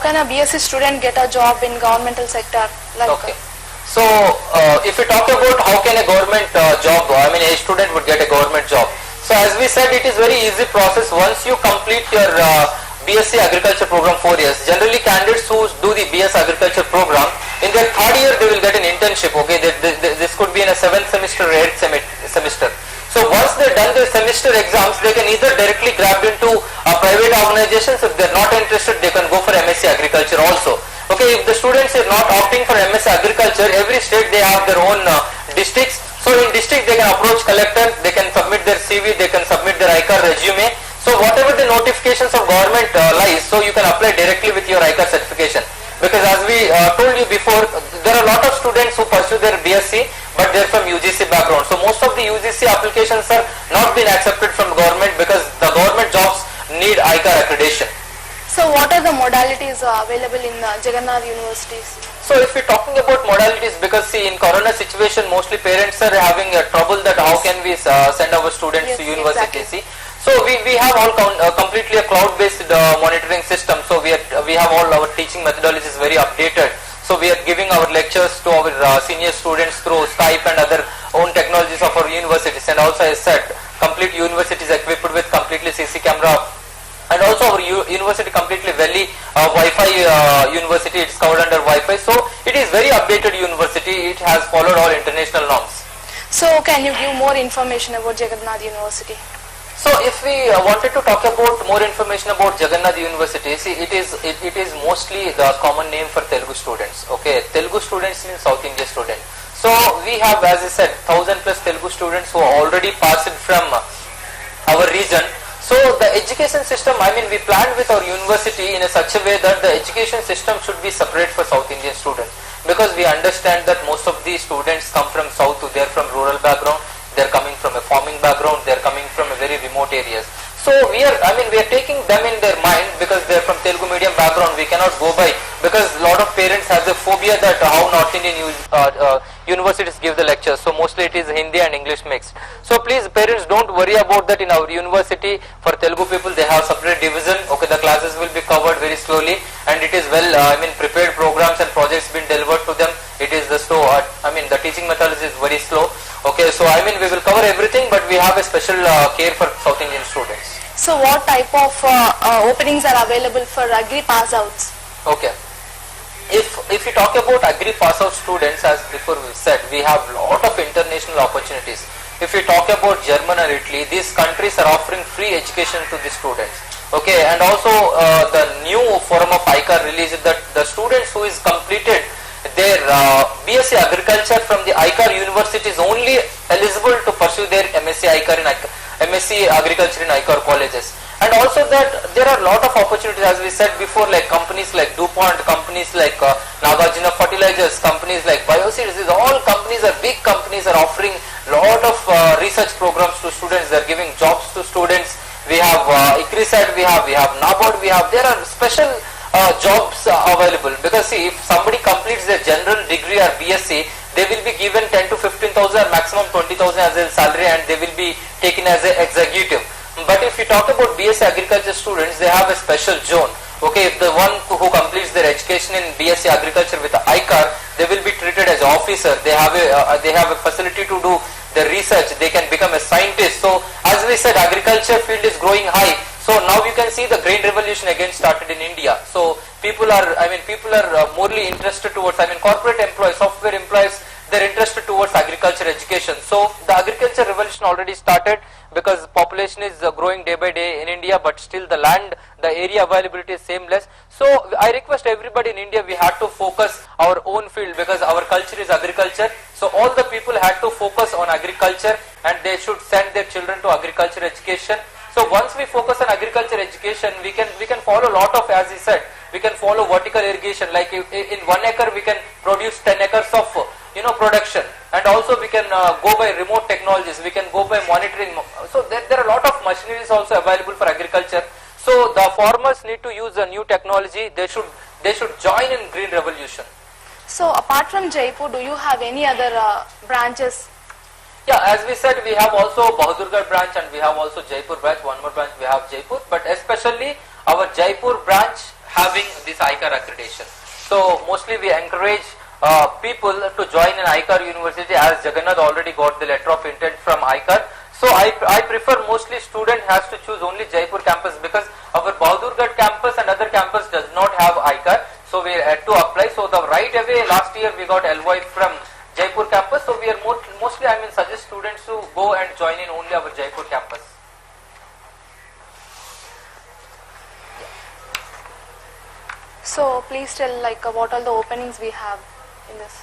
can a B.Sc student get a job in governmental sector? Okay. So if we talk about how can a government job, I mean a student would get a government job. So as we said, it is very easy process. Once you complete your B.Sc agriculture program 4 years, generally candidates who do the B.Sc agriculture program, in their third year they will get an internship. Okay, this could be in a 7th semester or 8th semester. So once they done their semester exams, they can either directly grab into private organizations. If they are not interested, they can go for MSc agriculture also. Okay, if the students are not opting for MSc agriculture, every state they have their own districts. So in district they can approach collector, they can submit their CV, they can submit their ICAR resume. So whatever the notifications of government lies, so you can apply directly with your ICAR certification. Because as we told you before, there are a lot of students who pursue their B.Sc, but they are from UGC background. So most of the UGC applications are not been accepted from government because the government jobs need ICAR accreditation. So what are the modalities available in Jagannath universities? So if we're talking about modalities, because see in corona situation mostly parents are having trouble that how can we send our students to university. Exactly. See, so we have all completely a cloud based monitoring system. So we have all our teaching methodologies very updated. So we are giving our lectures to our senior students through Skype and other own technologies of our universities, and also as said, complete universities equipped with completely CC camera. And also our university completely very Wi-Fi university, it's covered under Wi-Fi. So it is very updated university, it has followed all international norms. So can you give more information about Jagannath University? So if we wanted to talk about more information about Jagannath University, see it is mostly the common name for Telugu students. Okay, Telugu students means South India student. So we have, as I said, 1000 plus Telugu students who are already passed from our region. So the education system, I mean we planned with our university in such a way that the education system should be separate for South Indian students, because we understand that most of these students come from South, they are from rural background, they are coming from a farming background, they are coming from a very remote areas. So we are taking them in their mind because they are from Telugu medium background. We cannot go by, because a lot of parents have the phobia that how North Indian universities give the lectures. So mostly it is Hindi and English mixed. So please parents, don't worry about that. In our university for Telugu people they have separate division. Okay, the classes will be covered very slowly, and it is well prepared programs and projects been delivered to them. It is the slow, the teaching methodology is very slow. Okay, so we will cover everything, but we have a special care for South Indian students. So what type of openings are available for agri pass outs? Okay, if we talk about agri pass out students, as before we said, we have lot of international opportunities. If we talk about Germany or Italy, these countries are offering free education to the students. Okay, and also the new forum of ICAR released that the students who is completed their B.Sc agriculture from the ICAR university is only eligible to pursue their MSc agriculture in ICAR colleges. And also that there are a lot of opportunities, as we said before, like companies like DuPont, companies like Nagarjuna Fertilizers, companies like Bioseeds. All companies are big companies, are offering lot of research programs to students. They are giving jobs to students. We have ICRISAT, we have NABARD, there are special jobs available, because see, if somebody completes their general degree or B.Sc, they will be given 10 to 15,000 or maximum 20,000 as a salary, and they will be taken as an executive. But if you talk about B.Sc agriculture students, they have a special zone. Okay, if the one who completes their education in B.Sc agriculture with the ICAR, they will be treated as officer. They have a facility to do the research. They can become a scientist. So as we said, agriculture field is growing high. So now you can see the green revolution again started in India. So people are morely interested towards, corporate employees, software employees, they're interested towards agriculture education. So the agriculture revolution already started, because population is growing day by day in India, but still the land, the area availability is seamless. So I request everybody in India, we had to focus our own field, because our culture is agriculture. So all the people had to focus on agriculture, and they should send their children to agriculture education. So once we focus on agriculture education, we can follow a lot of, as he said, we can follow vertical irrigation. Like in 1 acre we can produce 10 acres of production, and also we can go by remote technologies, we can go by monitoring. So there are a lot of machineries also available for agriculture. So the farmers need to use a new technology. They should join in green revolution. So apart from Jaipur, do you have any other branches? Yeah, as we said, we have also Bahadurgarh branch, and we have also Jaipur branch. One more branch we have Jaipur, but especially our Jaipur branch having this ICAR accreditation. So mostly we encourage people to join an ICAR university, as Jagannath already got the letter of intent from ICAR. So I prefer mostly student has to choose only Jaipur campus, because our Bahadurgarh campus and other campus does not have ICAR. So we had to apply. So the right away last year we got LY from Jaipur campus. So we are mostly suggest students to go and join in only our Jaipur campus. So please tell what all the openings we have in this.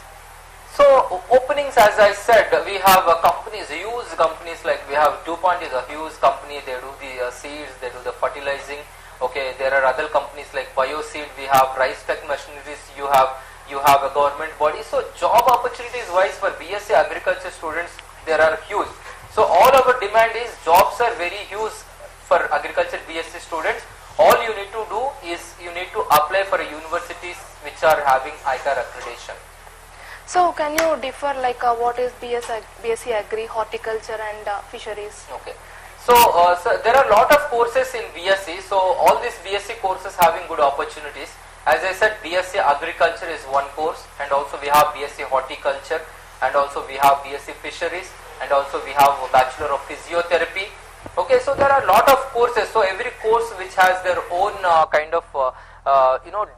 So openings, as I said, we have companies, huge companies, like we have DuPont is a huge company. They do the seeds, they do the fertilizing. Okay, there are other companies like BioSeed. We have Rice Tech Machineries. You have a government body. So job opportunities wise for B.Sc agriculture students, there are huge. So all our demand is jobs are very huge for agriculture B.Sc students. All you need to do is you need to apply for universities which are having ICAR accreditation. So can you differ what is B.Sc Agri, Horticulture and Fisheries? Okay. So there are a lot of courses in B.Sc. So all these B.Sc courses having good opportunities. As I said, B.Sc Agriculture is one course, and also we have B.Sc Horticulture, and also we have B.Sc Fisheries, and also we have a Bachelor of Physiotherapy. Okay, so there are a lot of courses. So every course which has their own kind of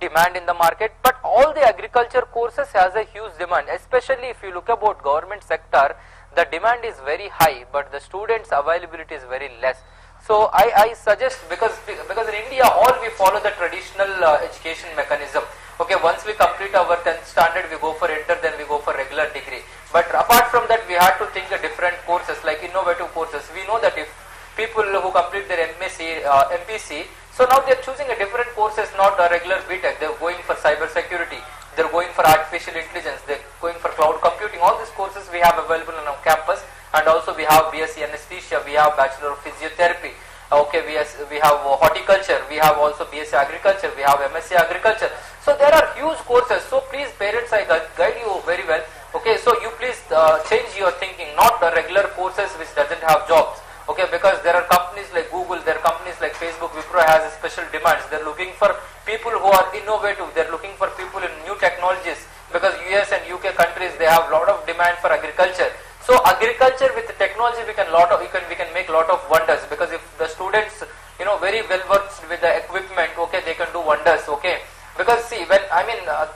demand in the market, but all the agriculture courses has a huge demand, especially if you look about government sector. The demand is very high, but the students availability is very less. So I suggest, because in India all we follow the traditional education mechanism. Okay, once we complete our 10th standard, we go for inter, then we go for regular degree. But apart from that, we have to think of different courses like innovative courses. We know that if people who complete their MSc, MPC, so now they are choosing a different courses, not a regular B.Tech. They are going for cyber security, they are going for artificial intelligence, they are going for cloud computing. All these courses we have available on our campus, and also we have B.Sc Anesthesia, we have Bachelor of Physiotherapy. Okay, we have Horticulture, we have also B.Sc Agriculture, we have MSc Agriculture. So there are huge courses. So please parents, I guide you very well. Okay, so you please change your thinking, not the regular courses which doesn't have jobs. Okay, because there are companies like Google, there are companies like Facebook, Wipro has a special demands. They're looking for people who are innovative. They're looking for people in new technologies, because US and UK countries, they have a lot of demand for agriculture. So agriculture with technology, we can make lot of wonders, because if the students very well versed with the equipment, okay, they can do wonders. Okay, because see, when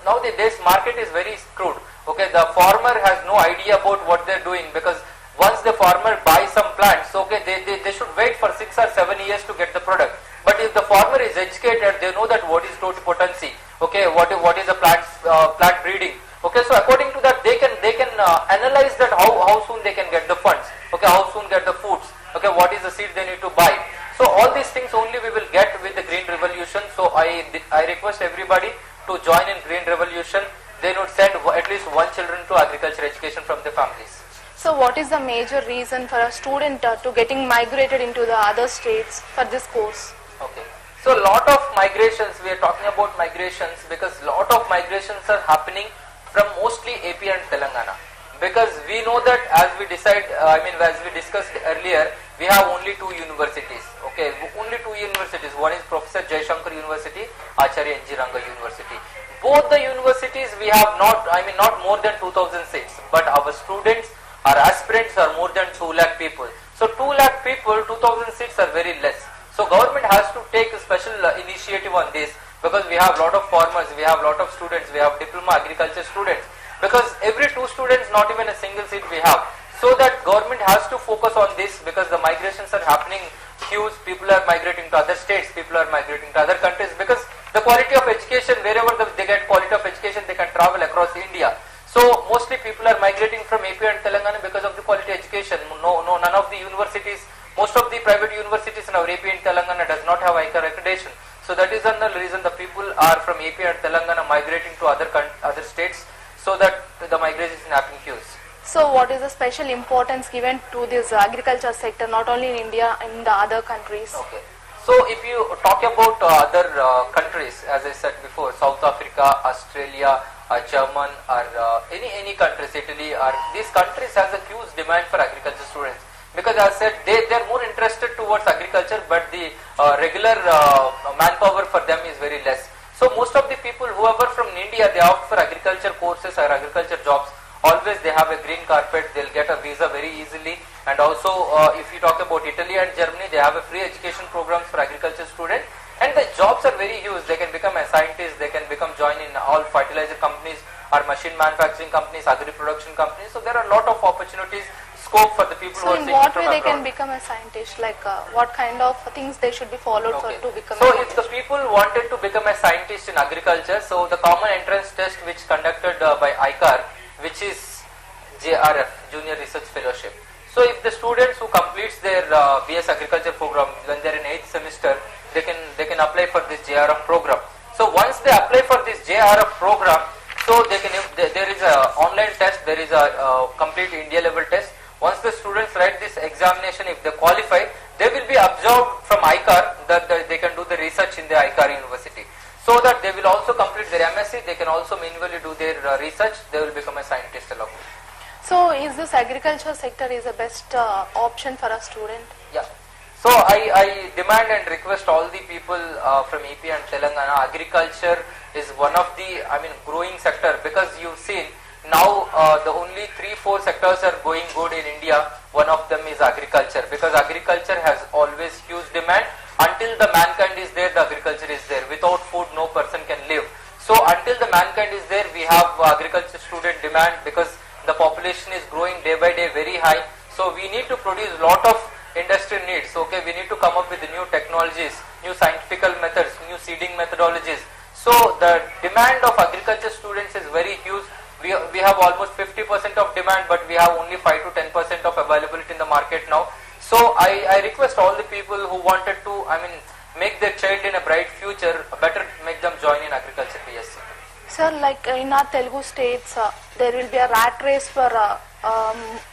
nowadays market is very screwed. Okay, the farmer has no idea about what they're doing, because once the farmer buys some plants, okay, they should wait for 6 or 7 years to get the product. But if the farmer is educated, they know that what is potency, okay, what is the plant breeding. Okay, so according to that, they can analyze that how soon they can get the funds. Okay, how soon get the foods. Okay, what is the seed they need to buy. So all these things only we will get with the Green Revolution. So I request everybody to join in Green Revolution. They would send at least one children to agriculture education from their families. So what is the major reason for a student to getting migrated into the other states for this course? Okay. So a lot of migrations, we are talking about migrations because lot of migrations are happening from mostly AP and Telangana. Because we know that as we discussed earlier, we have only two universities. Okay, only two universities. One is Professor Jaishankar University, Acharya N.G. Ranga University. Both the universities we have not more than 2000 seats, but our students, our aspirants are more than 2 lakh people. So 2 lakh people, 2000 seats are very less. So government has to take a special initiative on this, because we have lot of farmers, we have lot of students, we have diploma agriculture students. Because every 2 students, not even a single seat we have. So that government has to focus on this, because the migrations are happening huge. People are migrating to other states, people are migrating to other countries, because the quality of education, wherever they get quality of education, they can travel across India. So mostly people are migrating from AP and Telangana because of the quality education. None of the universities, most of the private universities in our AP and Telangana does not have ICAR accreditation. So that is the reason the people are from AP and Telangana migrating to other states, so that the migration is happening huge. So what is the special importance given to this agriculture sector, not only in India, in the other countries? Okay. So if you talk about other countries, as I said before, South Africa, Australia, German, or any countries, Italy, or these countries has a huge demand for agriculture students. Because as I said, they are more interested towards agriculture, but the regular manpower for them is very less. So most of the people who are from India, they opt for agriculture courses or agriculture jobs. Always they have a green carpet, they'll get a visa very easily. And also if you talk about Italy and Germany, they have a free education programs for agriculture students. And the jobs are very huge. They can become a scientist, they can join in all fertilizer companies or machine manufacturing companies, agri-production companies. So there are a lot of opportunities, scope for the people So who are in seeking what from way they abroad. can become a scientist? Like what kind of things they should be followed Okay. to become So a if the scientist? people wanted to become a scientist in agriculture, so the common entrance test which conducted by ICAR, which is JRF, Junior Research Fellowship. So if the students who completes their BS Agriculture program when they are in 8th semester, they can apply for this JRF program. So once they apply for this JRF program, so they can there is a online test, there is a complete India level test. Once the students write this examination, if they qualify, they will be absorbed from ICAR that they can do the research in the ICAR university. So that they will also complete their MSc, they can also manually do their research, they will become a scientist along with it. So is this agriculture sector is the best option for a student? Yeah. So I demand and request all the people from AP and Telangana, agriculture is one of the growing sector, because you've seen now the only 3-4 sectors are going good in India. One of them is agriculture, because agriculture has always huge demand. Until the mankind is there, the agriculture is there. Without food, no person can live. So until the mankind is there, we have agriculture student demand, because the population is growing day by day very high. So we need to produce lot of industry needs. Okay, we need to come up with new technologies, new scientific methods, new seeding methodologies. So the demand of agriculture students is very huge. We have almost 50% of demand, but we have only 5 to 10% of availability in the market now. So I request all the people who wanted to make their child in a bright future, better make them join in agriculture B.Sc. Sir, like in our Telugu states, there will be a rat race for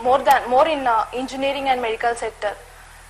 more in engineering and medical sector.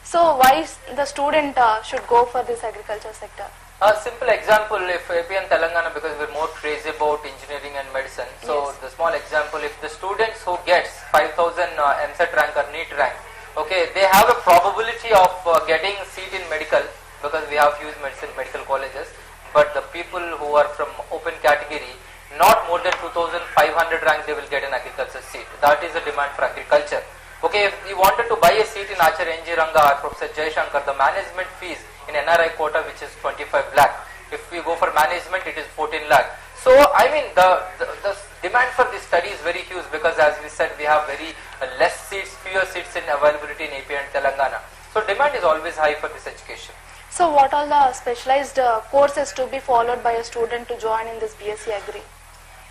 So why the student should go for this agriculture sector? A simple example, if AP and Telangana, because we're more crazy about engineering and medicine. So Yes. the small example, if the students who gets 5,000 MSET rank or NEET rank, okay, they have a probability of getting seat in medical, because we have huge medical colleges. But the people who are from open category, not more than 2,500 rank, they will get an agriculture seat. That is the demand for agriculture. Okay, if you wanted to buy a seat in Acharya N.G. Ranga or Professor Jaishankar, the management fees in NRI quota, which is 25 lakh. If we go for management, it is 14 lakh. So the demand for this study is very huge, because as we said, we have very less seats, fewer seats in availability in AP and Telangana. So demand is always high for this education. So what are the specialized courses to be followed by a student to join in this B.Sc Agri?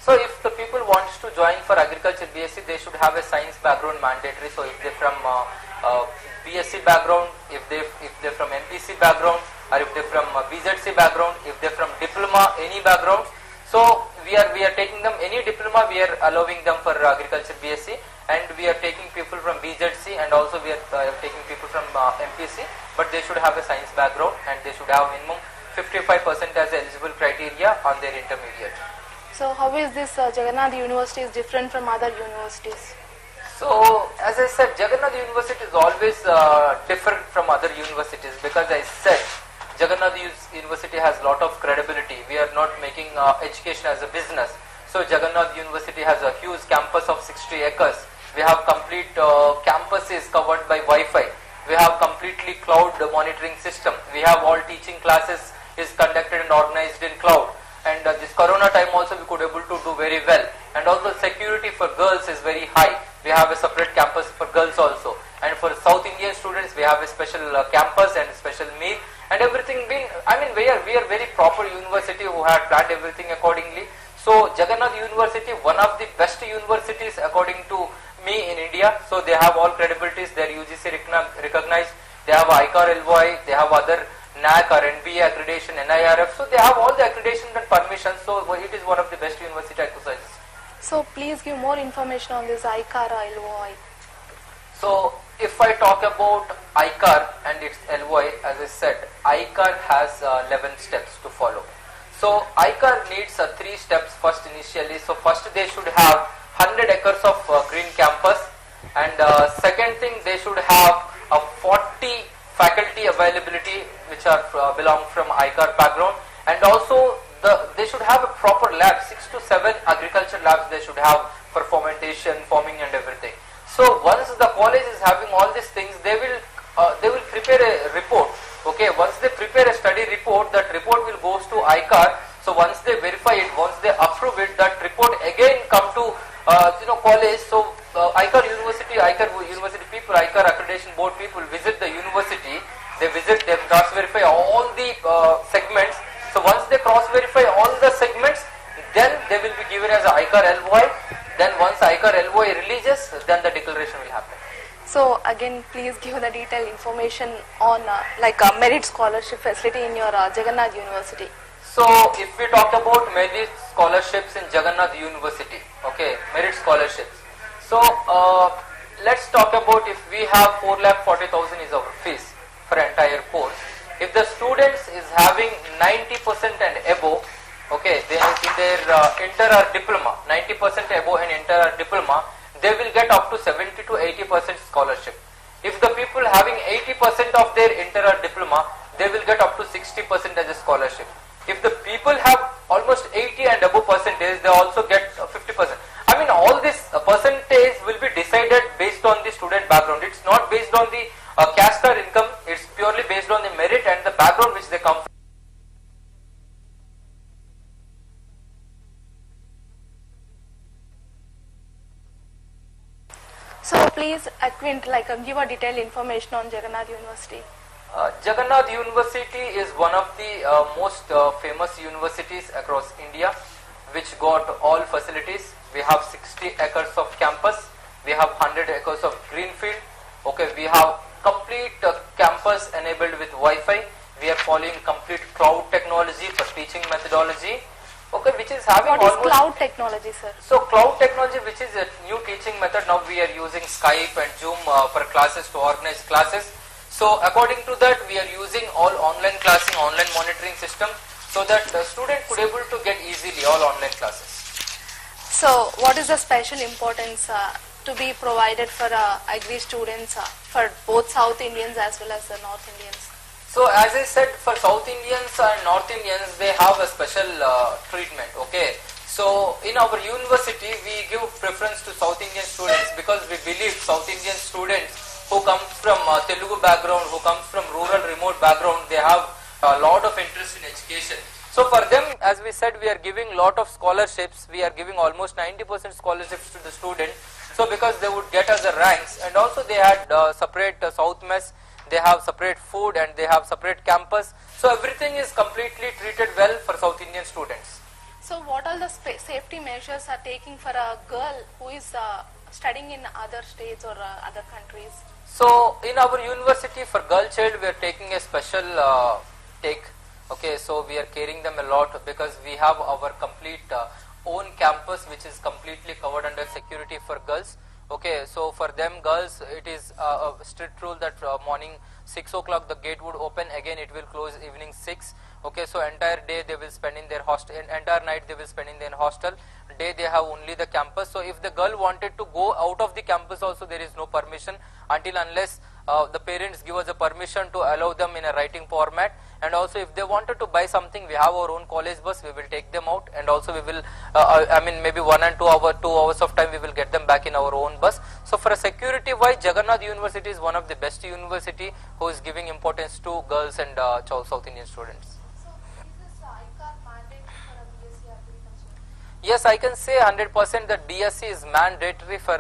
So if the people wants to join for agriculture B.Sc, they should have a science background mandatory. So if they're from B.Sc background, if they're from MPC background, or if they're from B.Z.C background, if they're from diploma, any background. So we are taking them any diploma, we are allowing them for agriculture B.Sc, and we are taking people from B.Z.C, and also we are taking people from MPC, but they should have a science background, and they should have minimum 55% as eligible criteria on their intermediate. So how is this Jagannath University is different from other universities? So as I said, Jagannath University is always different from other universities, because I said Jagannath University has lot of credibility. We are not making education as a business. So Jagannath University has a huge campus of 60 acres. We have complete campuses covered by Wi-Fi. We have completely cloud monitoring system. We have all teaching classes is conducted and organized in cloud. And this corona time also we could able to do very well. And also security for girls is very high. We have a separate campus for girls also. And for South Indian students, we have a special campus and a special meal. And everything we are very proper university who had planned everything accordingly. So Jagannath University, one of the best universities according to me in India. So they have all credibilities. They are UGC recognized. They have ICAR LOI. They have other NAC or NBA accreditation, NIRF. So they have all the accreditation and permissions. So it is one of the best university exercises. So please give more information on this ICAR LOI. So if I talk about ICAR and its LOI, as I said, ICAR has 11 steps to follow. So ICAR needs 3 steps first initially. So first they should have 100 acres of green campus, and second thing they should have a 40 faculty availability which are belong from ICAR background, and also they they should have a proper lab, 6 to 7 agriculture labs they should have for fermentation, farming and everything. So once the college is having all these things, they will prepare a report. Okay, once they prepare a study report, that report will goes to ICAR. So once they verify it, once they approve it, that report again come to college. So ICAR university people, ICAR accreditation board people visit the university. They visit, they cross verify all the segments. So once they cross verify all the segments, then they will be given as a ICAR LOI. Then once ICAR LOI releases, then the declaration will happen. So again, please give the detailed information on merit scholarship facility in your Jagannath University. So if we talk about merit scholarships in Jagannath University, okay, merit scholarships. So let's talk about if we have 4,40,000 is our fees for entire course. If the students is having 90% and above, okay, they in their inter or diploma, 90% above and inter or diploma, they will get up to 70 to 80% scholarship. If the people having 80% of their inter or diploma, they will get up to 60% as a scholarship. If the people have almost 80 and above percentage, they also get 50%. I mean, all this percentage will be decided based on the student background. It's not based on the caste or income. It's purely based on the merit and the background which they come from. So please acquaint, give a detailed information on Jagannath University. Jagannath University is one of the most famous universities across India, which got all facilities. We have 60 acres of campus. We have 100 acres of greenfield. Okay, we have complete campus enabled with Wi-Fi. We are following complete cloud technology for teaching methodology. Okay, which is having What is cloud technology, sir? So cloud technology, which is a new teaching method. Now we are using Skype and Zoom for classes to organize classes. So according to that, we are using all online classing, online monitoring system, so that the student could able to get easily all online classes. So what is the special importance to be provided for agri students for both South Indians as well as the North Indians? So as I said, for South Indians and North Indians, they have a special treatment. Okay. So in our university, we give preference to South Indian students because we believe South Indian students who come from Telugu background, who comes from rural remote background, they have a lot of interest in education. So for them, as we said, we are giving lot of scholarships. We are giving almost 90% scholarships to the students. So because they would get as a ranks, and also they had separate South mess, they have separate food and they have separate campus. So everything is completely treated well for South Indian students. So what all the safety measures are taking for a girl who is studying in other states or other countries? So in our university for girl child, we are taking a special take. Okay, so we are caring them a lot because we have our complete own campus which is completely covered under security for girls. Okay, so for them girls, it is a strict rule that morning 6 o'clock the gate would open, again it will close evening 6. Okay, so entire day they will spend in their hostel, entire night they will spend in their hostel. Day they have only the campus. So if the girl wanted to go out of the campus also, there is no permission until unless the parents give us a permission to allow them in a writing format. And also if they wanted to buy something, we have our own college bus, we will take them out, and also we will maybe 1 and 2 hours of time we will get them back in our own bus. So for a security wise, Jagannath University is one of the best university who is giving importance to girls and South Indian students. So is this ICAR mandate for a B.Sc agriculture? Yes, I can say 100% that B.Sc is mandatory for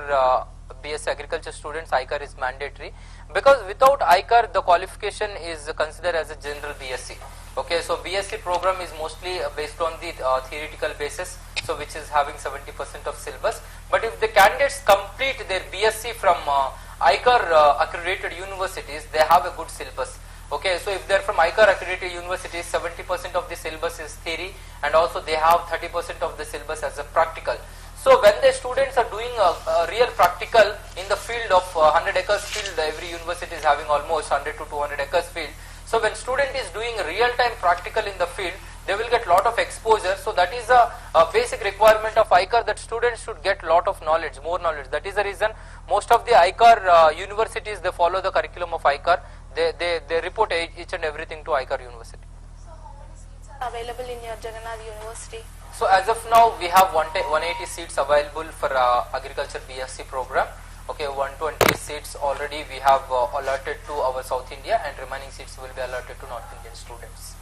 B.Sc agriculture students. ICAR is mandatory because without ICAR the qualification is considered as a general B.Sc. Okay, so B.Sc program is mostly based on the theoretical basis, so which is having 70% of syllabus. But if the candidates complete their B.Sc from ICAR accredited universities, they have a good syllabus. Okay, so if they are from ICAR accredited universities, 70% of the syllabus is theory, and also they have 30% of the syllabus as a practical. So when the students are doing a real practical in the field of 100 acres field, every university is having almost 100 to 200 acres field. So when student is doing real-time practical in the field, they will get lot of exposure. So that is a basic requirement of ICAR, that students should get lot of knowledge, more knowledge. That is the reason most of the ICAR universities, they follow the curriculum of ICAR. They report each and everything to ICAR university. So how many seats are available in your Jagannath University? So as of now, we have 180 seats available for agriculture B.Sc program. Okay, 120 seats already we have allotted to our South India, and remaining seats will be allotted to North Indian students.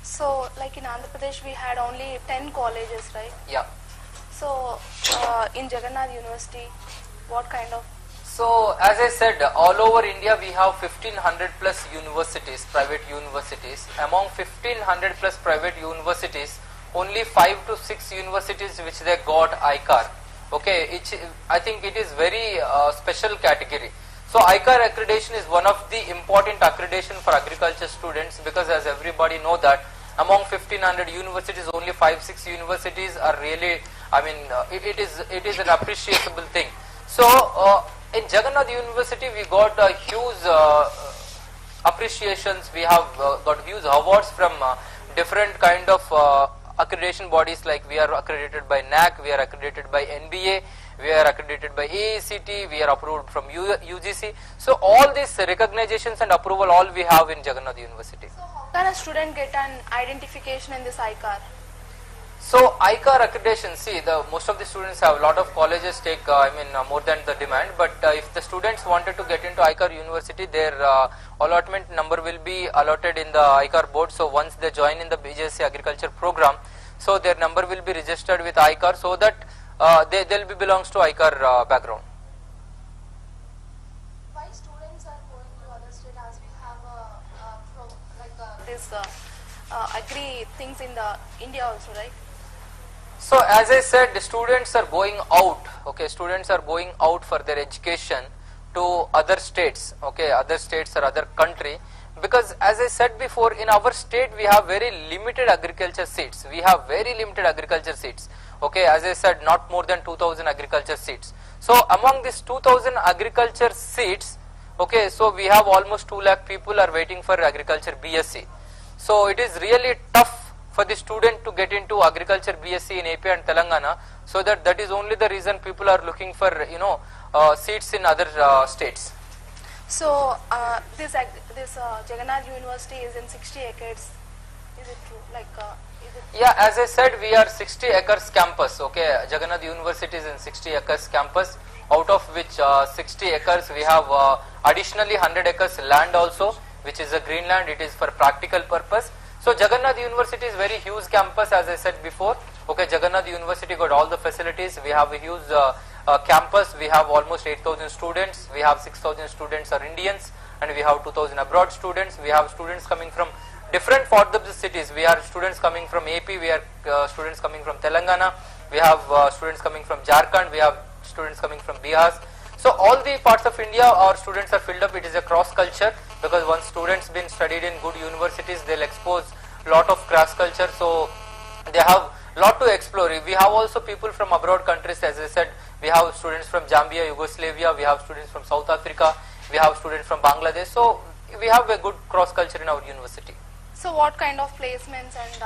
So, like in Andhra Pradesh, we had only 10 colleges, right? Yeah. So, in Jagannath University, what kind of? So as I said, all over India we have 1500 plus universities, private universities. Among 1500 plus private universities, only 5 to 6 universities which they got ICAR. Okay, I think it is very special category. So ICAR accreditation is one of the important accreditation for agriculture students, because as everybody know that among 1500 universities, only 5-6 universities are really, I mean, it is an appreciable thing. So in Jagannath University we got huge appreciations. We have got huge awards from different kind of accreditation bodies, like we are accredited by NAC, we are accredited by NBA, we are accredited by AECT, we are approved from UGC. So all these recognitions and approval all we have in Jagannath University. So how can a student get an identification in this ICAR? So ICAR accreditation, see, most of the students have, a lot of colleges take more than the demand, but if the students wanted to get into ICAR University, their allotment number will be allotted in the ICAR board. So once they join in the B.Sc agriculture program, so their number will be registered with ICAR, so that they'll be belongs to ICAR background. Why students are going to other states, as we have this agri things in the India also, right? So as I said, the students are going out, okay, students are going out for their education to other states, okay, other states or other country, because as I said before, in our state we have very limited agriculture seats, okay, as I said, not more than 2000 agriculture seats. So among these 2000 agriculture seats, okay, so we have almost 2 lakh people are waiting for agriculture B.Sc. So it is really tough for the student to get into agriculture B.Sc in AP and Telangana, so that is only the reason people are looking for seats in other states. So this Jagannath University is in 60 acres. Is it true? Like is it? Yeah, as I said, we are 60 acres campus. Okay, Jagannath University is in 60 acres campus, out of which 60 acres we have additionally 100 acres land also, which is a green land. It is for practical purpose. So Jagannath University is very huge campus, as I said before. Okay, Jagannath University got all the facilities. We have a huge campus. We have almost 8,000 students. We have 6,000 students are Indians, and we have 2,000 abroad students. We have students coming from different parts of the cities. We have students coming from AP. We have students coming from Telangana. We have students coming from Jharkhand. We have students coming from Bihar. So all the parts of India, our students are filled up. It is a cross culture, because once students been studied in good universities, they'll expose lot of cross culture. So they have lot to explore. We have also people from abroad countries, as I said. We have students from Zambia, Yugoslavia. We have students from South Africa. We have students from Bangladesh. So we have a good cross culture in our university. So what kind of placements and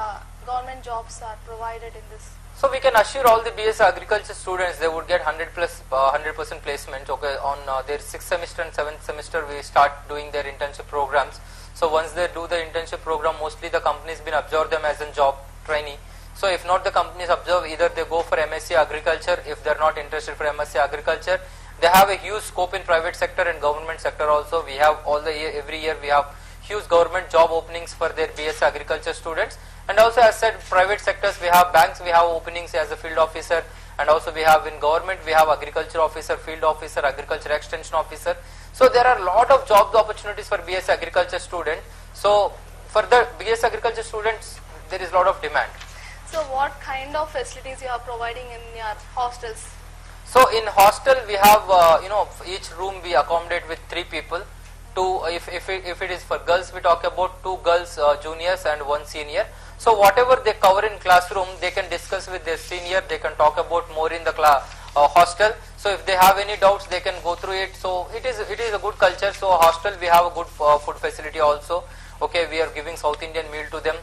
government jobs are provided in this? So we can assure all the B.Sc agriculture students they would get 100% placement. Okay, on their 6th semester and 7th semester we start doing their internship programs. So once they do the internship program, mostly the companies been absorb them as a job trainee. So if not the companies absorb, either they go for MSc agriculture. If they are not interested for MSc agriculture, they have a huge scope in private sector and government sector also. We have every year we have huge government job openings for their B.Sc agriculture students. And also, as said, private sectors, we have banks, we have openings as a field officer, and also we have in government, we have agriculture officer, field officer, agriculture extension officer. So there are a lot of job opportunities for B.Sc agriculture student. So for the B.Sc agriculture students, there is a lot of demand. So what kind of facilities you are providing in your hostels? So in hostel, we have, each room we accommodate with 3 people. If it is for girls, we talk about 2 girls juniors and 1 senior. So whatever they cover in classroom, they can discuss with their senior. They can talk about more in the hostel. So if they have any doubts, they can go through it. So it is a good culture. So hostel we have a good food facility also. Okay, we are giving South Indian meal to them.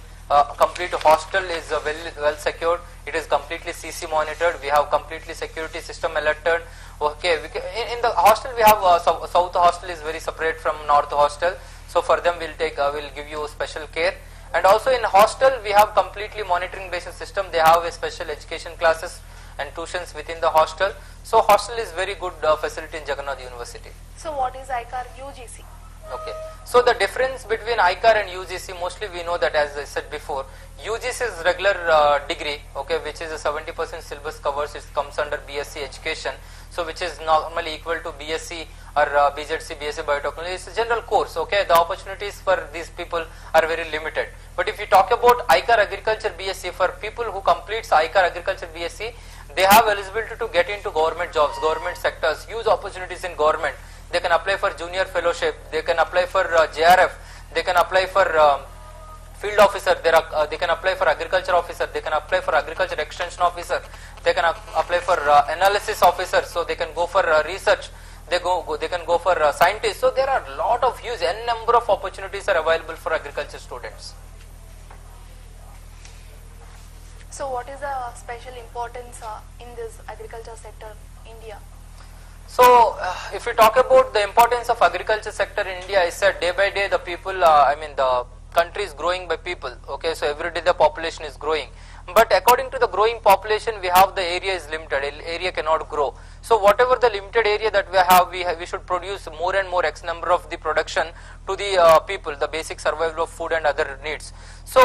Complete hostel is well secured. It is completely CC monitored. We have completely security system alerted. Okay, in the hostel we have south hostel is very separate from north hostel. So for them we'll give you special care. And also in hostel we have completely monitoring based system. They have a special education classes and tuitions within the hostel. So hostel is very good facility in Jagannath University. So what is ICAR UGC? Okay, so the difference between ICAR and UGC, mostly we know that, as I said before, UGC is regular degree, okay, which is a 70% syllabus covers, it comes under B.Sc education, so which is normally equal to B.Sc or B.Z.C, B.Sc biotechnology. It's a general course, okay, the opportunities for these people are very limited. But if you talk about ICAR agriculture B.Sc, for people who completes ICAR agriculture B.Sc, they have eligibility to get into government jobs, government sectors, huge opportunities in government. They can apply for junior fellowship, they can apply for JRF, they can apply for field officer, they can apply for agriculture officer, they can apply for agriculture extension officer, they can apply for analysis officer, so they can go for research, they can go for scientists. So there are a lot of huge n number of opportunities are available for agriculture students. So what is the special importance in this agriculture sector in India? So if we talk about the importance of agriculture sector in India, I said day by day the people, the country is growing by people, okay, so every day the population is growing. But according to the growing population, we have the area is limited, area cannot grow. So whatever the limited area that we should produce more and more X number of the production to the people, the basic survival of food and other needs. So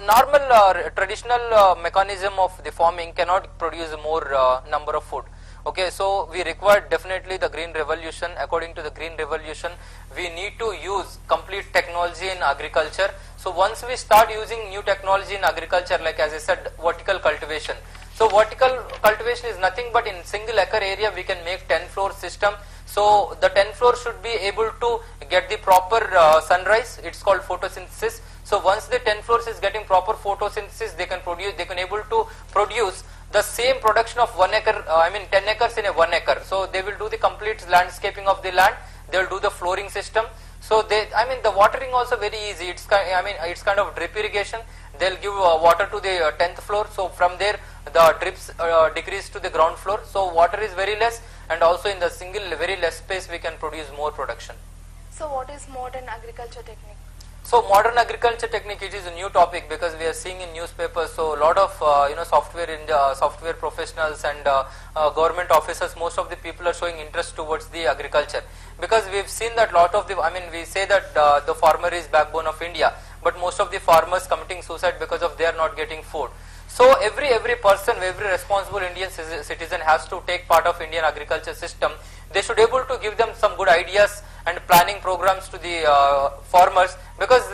normal traditional mechanism of the farming cannot produce more number of food. Okay, so we require definitely the green revolution. According to the green revolution, we need to use complete technology in agriculture. So once we start using new technology in agriculture, like as I said, vertical cultivation. So vertical cultivation is nothing but in single acre area we can make 10 floor system. So the 10 floor should be able to get the proper sunrise. It's called photosynthesis. So once the 10 floors is getting proper photosynthesis, they can able to produce the same production of 1 acre, 10 acres in a 1 acre. So they will do the complete landscaping of the land. They will do the flooring system. So the watering also very easy. It's kind of drip irrigation. They'll give water to the 10th floor. So from there the drips decrease to the ground floor. So water is very less, and also in the very less space we can produce more production. So what is modern agriculture technique? So modern agriculture technique, it is a new topic because we are seeing in newspapers. So a lot of software professionals and government officers, most of the people are showing interest towards the agriculture, because we've seen that we say that the farmer is backbone of India, but most of the farmers committing suicide because of they are not getting food. So every person, every responsible Indian citizen has to take part of Indian agriculture system. They should able to give them some good ideas and planning programs to the farmers, because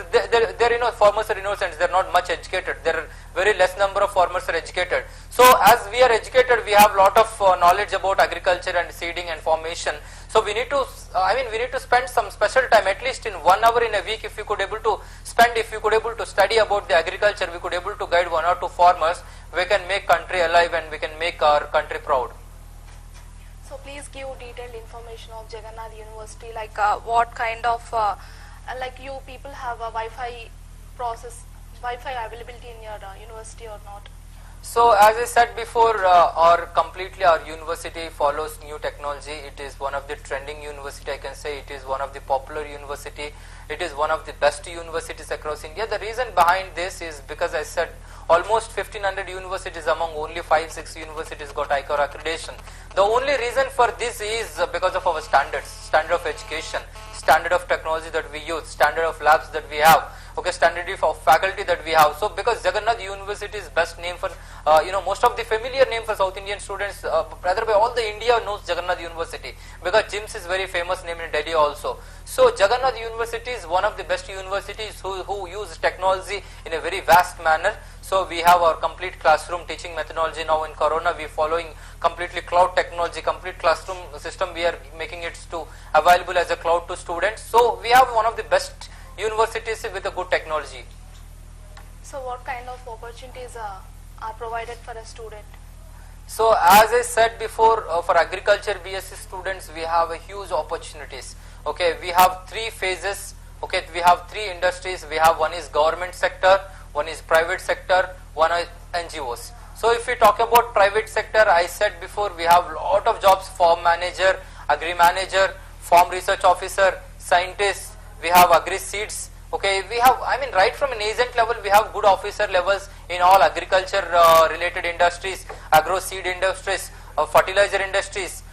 farmers are innocent, they are not much educated. There are very less number of farmers are educated. So as we are educated, we have lot of knowledge about agriculture and seeding and formation. So we need to spend some special time, at least in 1 hour in a week. If you could able to study about the agriculture, we could able to guide 1 or 2 farmers. We can make country alive and we can make our country proud. So please give detailed information of Jagannath University, like what kind of like you people have a Wi-Fi availability in your university or not? So as I said before, our university follows new technology. It is one of the trending university, I can say. It is one of the popular university. It is one of the best universities across India. The reason behind this is because I said almost 1500 universities, among only 5-6 universities got ICAR accreditation. The only reason for this is because of our standards, standard of education, standard of technology that we use, standard of labs that we have, okay, standard of faculty that we have. So because Jagannath University is best name for, most of the familiar name for South Indian students, rather by all the India knows Jagannath University, because JIMS is very famous name in Delhi also. So Jagannath University is one of the best universities who use technology in a very vast manner. So we have our complete classroom teaching methodology. Now in Corona we are following completely cloud technology, complete classroom system we are making it to available as a cloud to students. So we have one of the best universities with a good technology. So what kind of opportunities are provided for a student? So as I said before, for agriculture B.Sc students we have a huge opportunities. Okay, we have 3 phases. Okay, we have 3 industries. We have one is government sector, one is private sector, one is NGOs. So if we talk about private sector, I said before we have lot of jobs: farm manager, agri manager, farm research officer, scientist, we have agri seeds. Okay, we have, I mean, right from an agent level, we have good officer levels in all agriculture related industries, agro seed industries, fertilizer industries,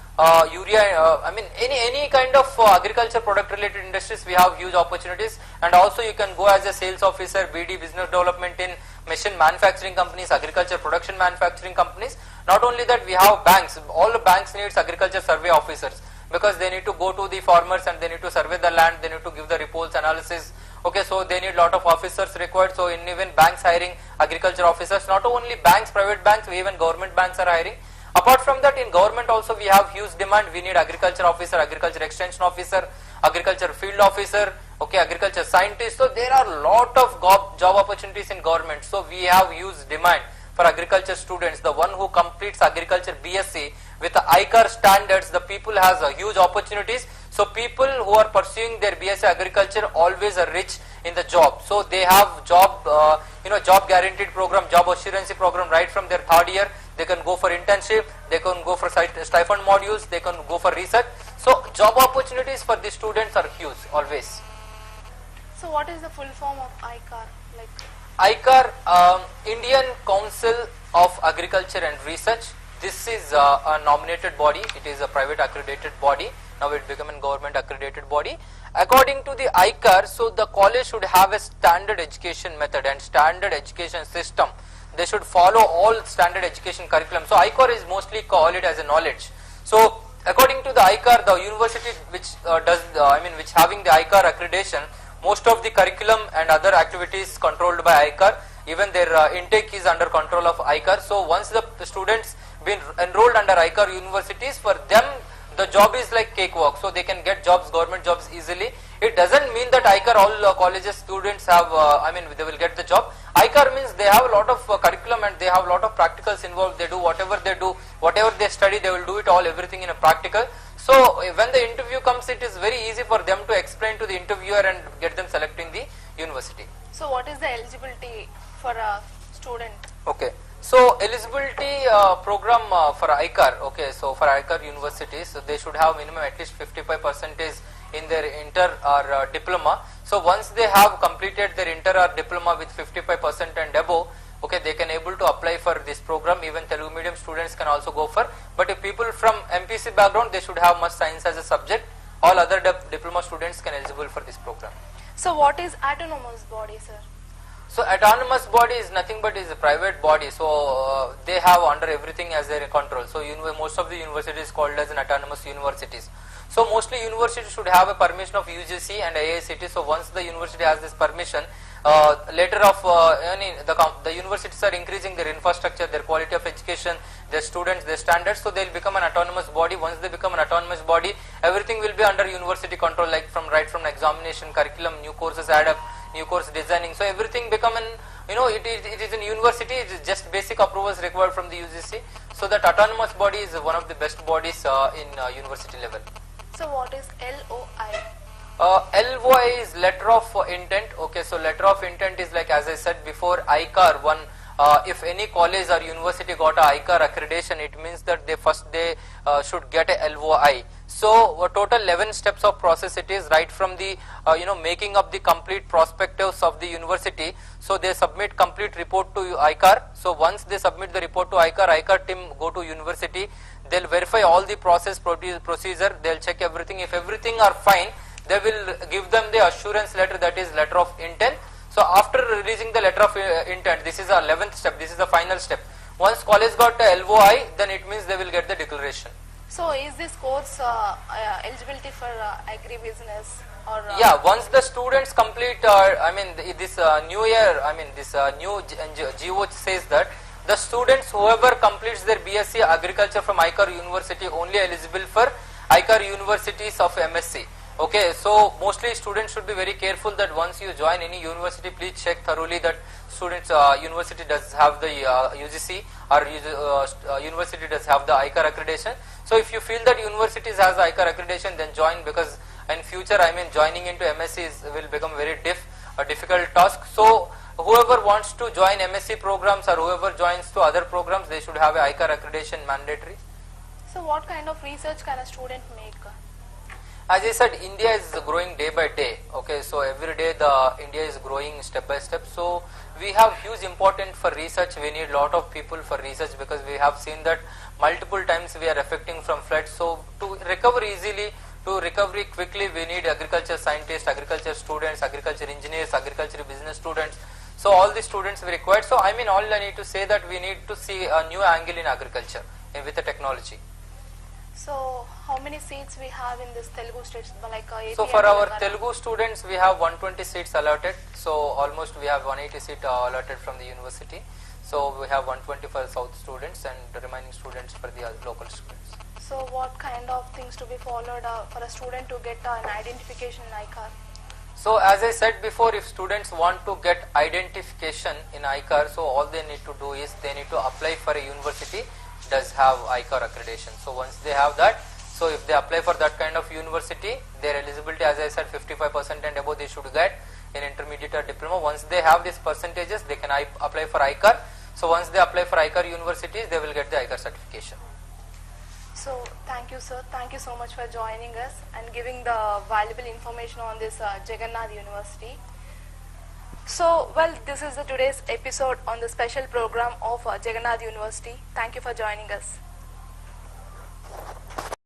urea, I mean, any kind of agriculture product related industries, we have huge opportunities. And also you can go as a sales officer, BD, business development in machine manufacturing companies, agriculture production manufacturing companies. Not only that, we have banks. All the banks needs agriculture survey officers, because they need to go to the farmers and they need to survey the land, they need to give the reports, analysis. Okay, so they need lot of officers required. So in even banks hiring agriculture officers, not only banks, private banks, even government banks are hiring. Apart from that, in government also we have huge demand. We need agriculture officer, agriculture extension officer, agriculture field officer, okay, agriculture scientist. So there are lot of job opportunities in government. So we have huge demand for agriculture students. The one who completes agriculture B.Sc with the ICAR standards, the people has a huge opportunities. So people who are pursuing their B.Sc agriculture always are rich in the job. So they have job, job guaranteed program, job assurance program right from their third year. They can go for internship, they can go for stipend modules, they can go for research. So job opportunities for the students are huge always. So what is the full form of ICAR? Like ICAR, Indian Council of Agriculture and Research. This is a nominated body. It is a private accredited body. Now it become a government accredited body. According to the ICAR, so the college should have a standard education method and standard education system. They should follow all standard education curriculum. So ICAR is mostly call it as a knowledge. So according to the ICAR, the university which which having the ICAR accreditation, most of the curriculum and other activities controlled by ICAR. Even their intake is under control of ICAR. So once the students been enrolled under ICAR universities, for them the job is like cakewalk. So they can get jobs, government jobs easily. It doesn't mean that ICAR all colleges students have, they will get the job. ICAR means they have a lot of curriculum and they have a lot of practicals involved. They do, whatever they study, they will do it all, everything in a practical. So when the interview comes, it is very easy for them to explain to the interviewer and get them selected in the university. So what is the eligibility for a student? Okay. So eligibility program for ICAR, okay, so for ICAR universities, so they should have minimum at least 55% in their inter or diploma. So once they have completed their inter or diploma with 55% and above, okay, they can able to apply for this program. Even Telugu medium students can also go for. But if people from MPC background, they should have much science as a subject. All other diploma students can eligible for this program. So what is autonomous body, sir? So autonomous body is nothing but is a private body. So they have under everything as their control. So most of the universities called as an autonomous universities. So mostly universities should have a permission of UGC and IICT. So once the university has this permission, later of the universities are increasing their infrastructure, their quality of education, their students, their standards. So they will become an autonomous body. Once they become an autonomous body, everything will be under university control, like right from examination, curriculum, new courses add up, new course designing. So everything become an, it is in university. It is just basic approvals required from the UGC. So that autonomous body is one of the best bodies in university level. So what is LOI? LOI is letter of intent. Okay, so letter of intent is like, as I said before, ICAR one. If any college or university got a ICAR accreditation, it means that they should get a LOI. So total 11 steps of process it is, right from the making up the complete prospectus of the university. So they submit complete report to ICAR. So once they submit the report to ICAR team go to university. They'll verify all the procedure. They'll check everything. If everything are fine, they will give them the assurance letter, that is letter of intent. So after releasing the letter of intent, this is our 11th step. This is the final step. Once college got the LOI, then it means they will get the declaration. So is this course eligibility for agribusiness or? Yeah, once the students complete, this new year, this new GO says that the students whoever completes their B.Sc agriculture from ICAR university only eligible for ICAR universities of MSc. Okay, so mostly students should be very careful that once you join any university, please check thoroughly that students university does have the UGC or university does have the ICAR accreditation. So if you feel that universities has the ICAR accreditation, then join, because in future joining into MSc will become very difficult task. So whoever wants to join MSc programs or whoever joins to other programs, they should have a ICAR accreditation mandatory. So what kind of research can a student make? As I said, India is growing day by day. Okay, so every day the India is growing step by step. So we have huge importance for research. We need lot of people for research because we have seen that multiple times we are affecting from floods. So to recover easily, to recover quickly, we need agriculture scientists, agriculture students, agriculture engineers, agriculture business students. So all these students we required. So I mean, all I need to say that we need to see a new angle in agriculture with the technology. So how many seats we have in this Telugu states, like AP So for and our Telangana? Telugu students, we have 120 seats allotted. So almost we have 180 seats allotted from the university. So we have 120 for South students and the remaining students for the local students. So what kind of things to be followed for a student to get an identification in ICAR? So as I said before, if students want to get identification in ICAR, so all they need to do is they need to apply for a university does have ICAR accreditation. So once they have that, so if they apply for that kind of university, their eligibility, as I said, 55% and above they should get in intermediate or diploma. Once they have these percentages, they can apply for ICAR. So once they apply for ICAR universities, they will get the ICAR certification. So thank you, sir. Thank you so much for joining us and giving the valuable information on this Jagannath University. So, well, this is today's episode on the special program of Jagannath University. Thank you for joining us.